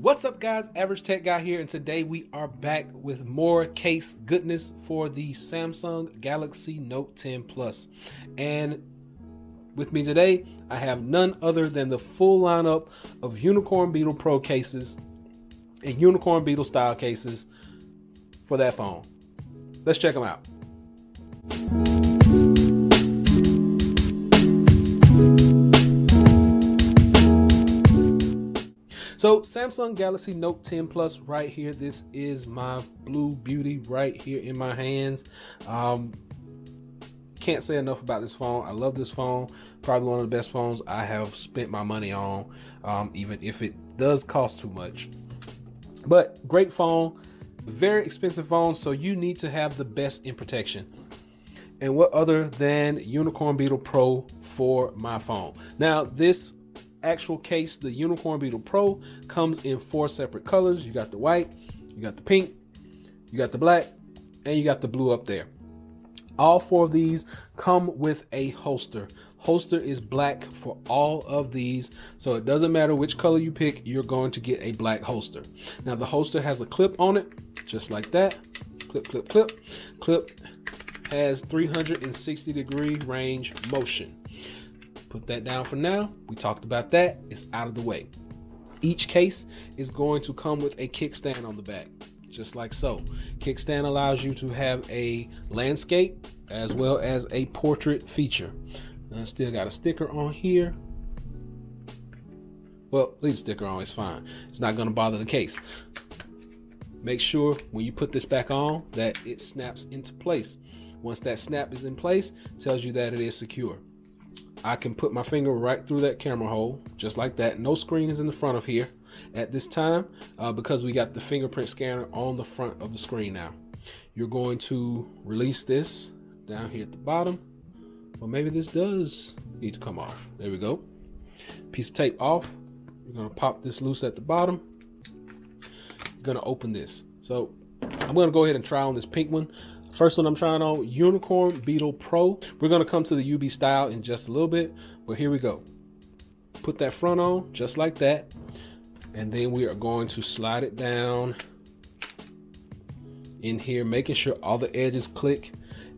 What's up, guys? Average Tech Guy here, and today we are back with more case goodness for the Samsung Galaxy Note 10 Plus. And with me today, I have none other than the full lineup of Unicorn Beetle Pro cases and Unicorn Beetle style cases for that phone. Let's check them out. So Samsung Galaxy Note 10 Plus right here. This is my blue beauty right here in my hands. Can't say enough about this phone. I love this phone. Probably one of the best phones I have spent my money on, even if it does cost too much. But great phone, very expensive phone, so you need to have the best in protection. And what other than Unicorn Beetle Pro for my phone? Now, this actual case, the Unicorn Beetle Pro, comes in 4 separate colors. You got the white, you got the pink, you got the black, and you got the blue up there. All 4 of these come with a holster. Holster is black for all of these, so it doesn't matter which color you pick, you're going to get a black holster. Now the holster has a clip on it, just like that. Clip, clip, clip. Clip has 360-degree range motion. Put that down for now. We talked about that. It's out of the way. Each case is going to come with a kickstand on the back, just like so. Kickstand allows you to have a landscape as well as a portrait feature. I still got a sticker on here. Well, leave the sticker on, it's fine. It's not going to bother the case. Make sure when you put this back on that it snaps into place. Once that snap is in place, it tells you that it is secure. I can put my finger right through that camera hole, just like that. No screen is in the front of here at this time because we got the fingerprint scanner on the front of the screen now. You're going to release this down here at the bottom. Well, maybe this does need to come off. There we go. Piece of tape off. You're going to pop this loose at the bottom. You're going to open this. So I'm going to go ahead and try on this pink one. First one I'm trying on, Unicorn Beetle Pro. We're going to come to the UB style in just a little bit, but here we go. Put that front on just like that, and then we are going to slide it down in here, making sure all the edges click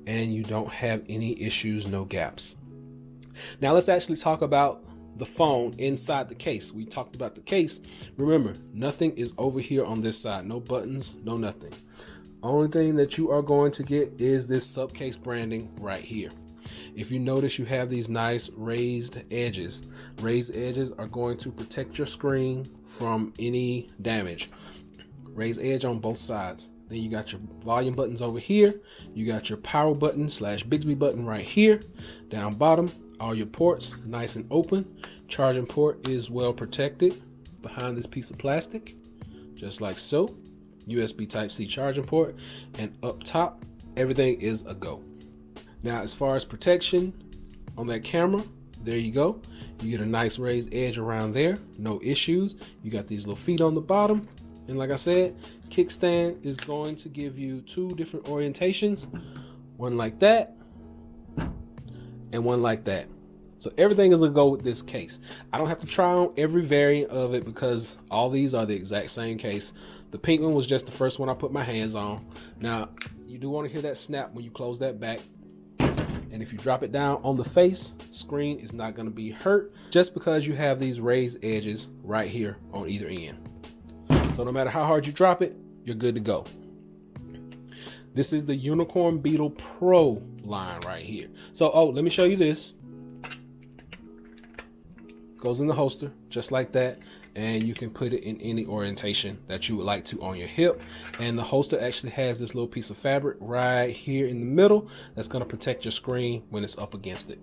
and you don't have any issues, no gaps. Now let's actually talk about the phone inside the case. We talked about the case. Remember, nothing is over here on this side. No buttons, no nothing. Only thing that you are going to get is this Supcase branding right here. If you notice, you have these nice raised edges. Raised edges are going to protect your screen from any damage. Raised edge on both sides. Then you got your volume buttons over here. You got your power button / Bixby button right here. Down bottom, all your ports nice and open. Charging port is well protected behind this piece of plastic, just like so. USB Type-C charging port, and up top everything is a go. Now as far as protection on that camera, there you go. You get a nice raised edge around there, no issues. You got these little feet on the bottom, and like I said, kickstand is going to give you 2 different orientations, one like that and one like that. So everything is a go with this case. I don't have to try on every variant of it because all these are the exact same case. The pink one was just the first one I put my hands on. Now, you do want to hear that snap when you close that back. And if you drop it down on the face, screen is not going to be hurt just because you have these raised edges right here on either end. So no matter how hard you drop it, you're good to go. This is the Unicorn Beetle Pro line right here. So, let me show you this. Goes in the holster just like that, and you can put it in any orientation that you would like to on your hip. And the holster actually has this little piece of fabric right here in the middle that's going to protect your screen when it's up against it.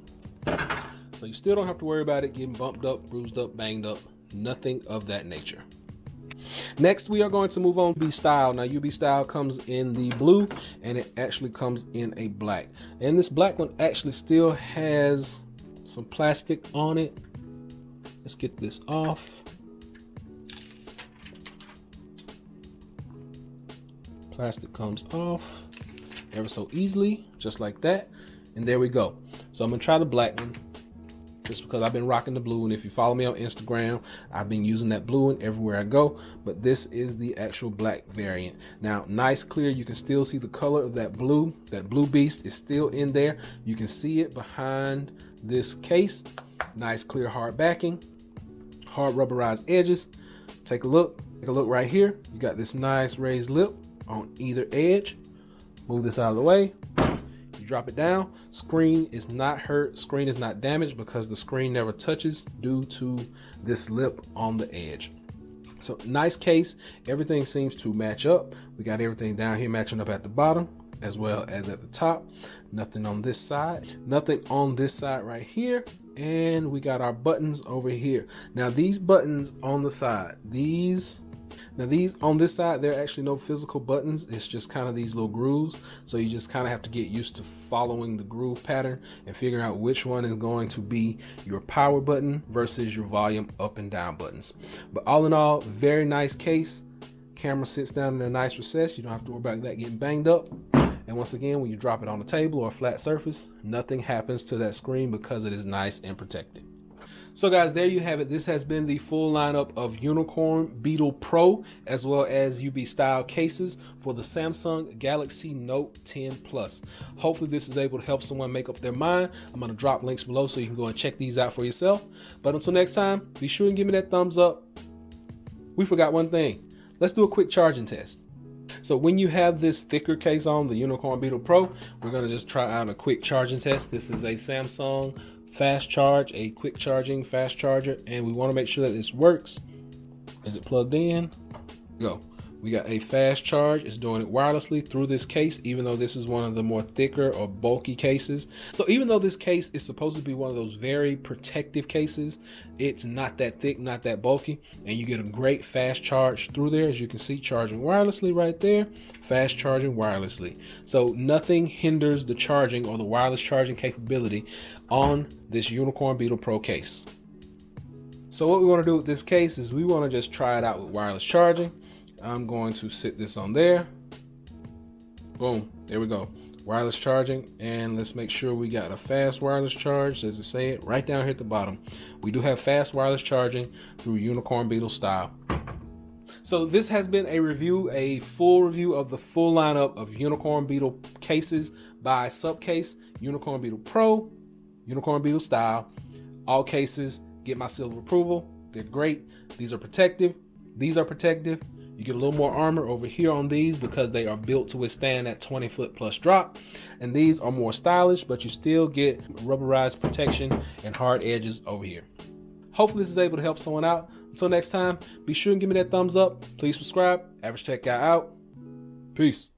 So you still don't have to worry about it getting bumped up, bruised up, banged up, nothing of that nature. Next, we are going to move on to UB style. Now UB style comes in the blue, and it actually comes in a black, and this black one actually still has some plastic on it. Let's get this off. Plastic comes off ever so easily, just like that. And there we go. So I'm gonna try the black one. just because I've been rocking the blue. And if you follow me on Instagram, I've been using that blue one everywhere I go. But this is the actual black variant. Now, nice clear. You can still see the color of that blue. That blue beast is still in there. You can see it behind this case. Nice clear hard backing, hard rubberized edges. Take a look right here. You got this nice raised lip on either edge. Move this out of the way. You drop it down. Screen is not hurt. Screen is not damaged because the screen never touches due to this lip on the edge. So nice case. Everything seems to match up. We got everything down here matching up at the bottom as well as at the top. Nothing on this side. Nothing on this side right here. And we got our buttons over here. Now these buttons on the side, these on this side, there are actually no physical buttons. It's just kind of these little grooves. So you just kind of have to get used to following the groove pattern and figuring out which one is going to be your power button versus your volume up and down buttons. But all in all, very nice case. Camera sits down in a nice recess. You don't have to worry about that getting banged up. And once again, when you drop it on a table or a flat surface, nothing happens to that screen because it is nice and protected. So guys, there you have it. This has been the full lineup of Unicorn Beetle Pro as well as UB style cases for the Samsung Galaxy Note 10 Plus. Hopefully this is able to help someone make up their mind. I'm going to drop links below so you can go and check these out for yourself. But until next time, be sure and give me that thumbs up. We forgot one thing. Let's do a quick charging test. So when you have this thicker case on, the Unicorn Beetle Pro, we're going to just try out a quick charging test. This is a Samsung fast charge, a quick charging fast charger, and we want to make sure that this works. Is it plugged in? Go. We got a fast charge. It's doing it wirelessly through this case, even though this is one of the more thicker or bulky cases. So even though this case is supposed to be one of those very protective cases, it's not that thick, not that bulky, and you get a great fast charge through there. As you can see, charging wirelessly right there, fast charging wirelessly. So nothing hinders the charging or the wireless charging capability on this Unicorn Beetle Pro case. So what we want to do with this case is we want to just try it out with wireless charging. I'm going to sit this on there. Boom, there we go. Wireless charging, and let's make sure we got a fast wireless charge. Does it say it? Right down here at the bottom. We do have fast wireless charging through Unicorn Beetle style. So this has been a review, a full review of the full lineup of Unicorn Beetle cases by Supcase, Unicorn Beetle Pro, Unicorn Beetle style. All cases get my seal of approval. They're great. These are protective. These are protective. You get a little more armor over here on these because they are built to withstand that 20-foot plus drop. And these are more stylish, but you still get rubberized protection and hard edges over here. Hopefully this is able to help someone out. Until next time, be sure and give me that thumbs up. Please subscribe. Average Tech Guy out. Peace.